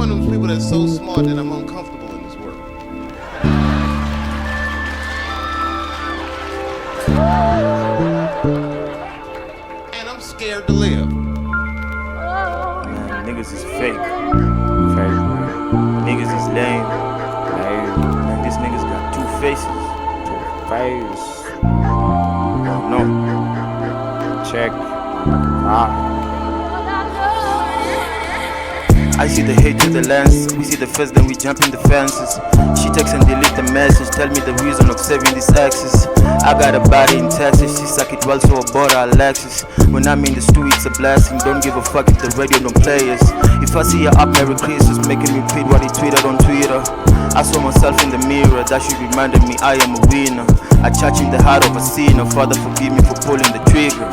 one of those people that's so smart that I'm uncomfortable in this world. And I'm scared to live. Man, niggas is fake. Fake, man. Niggas is lame. Man, these niggas got two faces. Two faces. No. Check. I see the hate through the lens. We see the first, then we jump in the fences. She texts and delete the message. Tell me the reason of saving these exes. I got a body in Texas. She suck it well, so I bought her a Lexus. When I'm in the stew, it's a blessing. Don't give a fuck if the radio don't play us. If I see her up, Merry Christmas, making me repeat what he tweeted on Twitter. I saw myself in the mirror. That shit reminded me I am a winner. I charge in the heart of a sinner. Father, forgive me for pulling the trigger.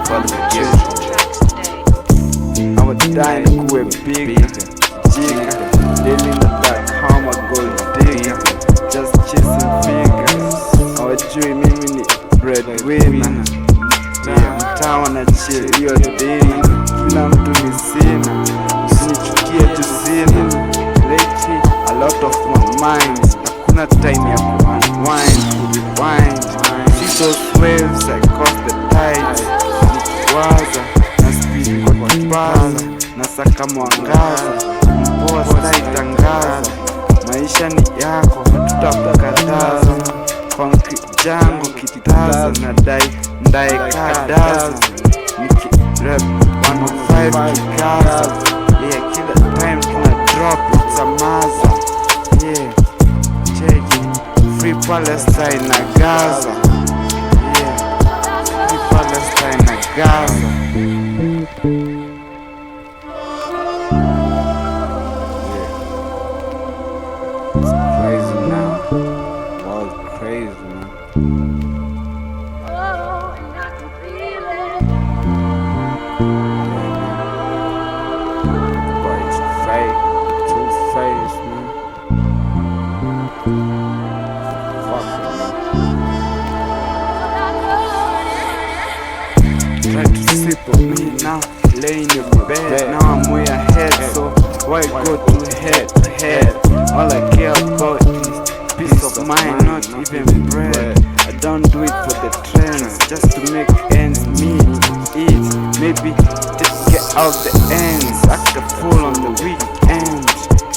Father, forgive me. I'ma die in a quick big jigger. Then in the dark, how am I gold digger? Just chasing figures. Our dream, mimi breadwinner. Mtaa wanachili hiyo dini. Kila mtu ni sina. Usinichukie tu sina. Lately, a lot of my mind. Hakuna time ya ku-unwind, ku-rewind. See those waves, I cross the tides. Nikiwaza kwa kipaza, nasaka mwangaza, mpoa sitaitangaza. Maisha ni yako, hatutakukataza. Concrete jango kitaza, ndai kadaza. Niki-rap 105 kikaza. Yeah, kila time tuna drop, it's a maza. Yeah, check it. Free Palestine na Gaza. Yeah, Free Palestine na Gaza. It's crazy now. All crazy, man. But it's fake. Too fake, man. Fuck it, man. Try to sleep with me now. Lay in your bed. Now I'm way ahead, so why go to head to head? All I care about is peace of mind, not even bread. I don't do it for the trends, just to make ends meet. Eat, maybe get out the ends. Act a fool on the weekend.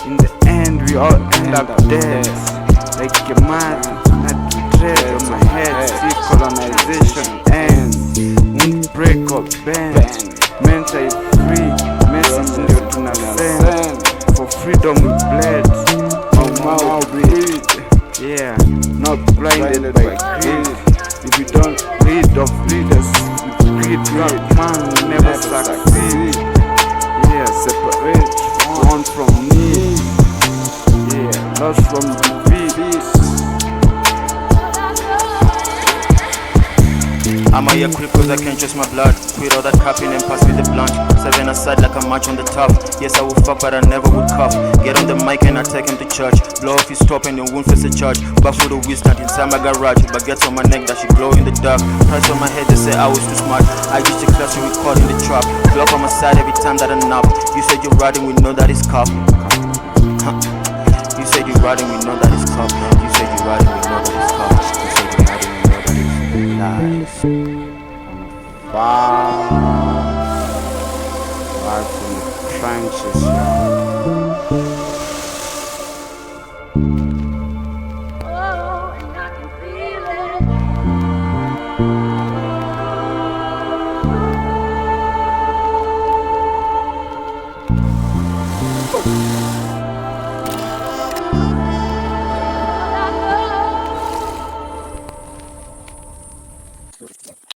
In the end, we all end up dead. Like a mad, not dread on my head. See colonization ends. Won't break or bend. Mentally free, message ndio tuna send. For freedom we bled, our mouth bleed. Yeah, not blinded by greed. If you don't read of leaders with greed, black man will never succeed. Yeah, separate one from need. Yeah, lost from defeat. I'm a year quick cause I can't trust my blood. Quit all that capping and pass me the blunt. 7 aside like a match on the top. Yes, I will fuck but I never would cuff. Get on the mic and I take him to church. Blow off his top and you won't face a charge. Back for the wisdom inside my garage. Baguettes on my neck that she glow in the dark. Price on my head they say I was too smart. I used to class to record in the trap. Block on my side every time that I nap. You said you're riding, we know that it's cop. You said you're riding, we know that it's cop. You said you're riding, we know that it's cop. You said you're riding, we know that it's life. Far from the trenches, Oh, and I can feel it.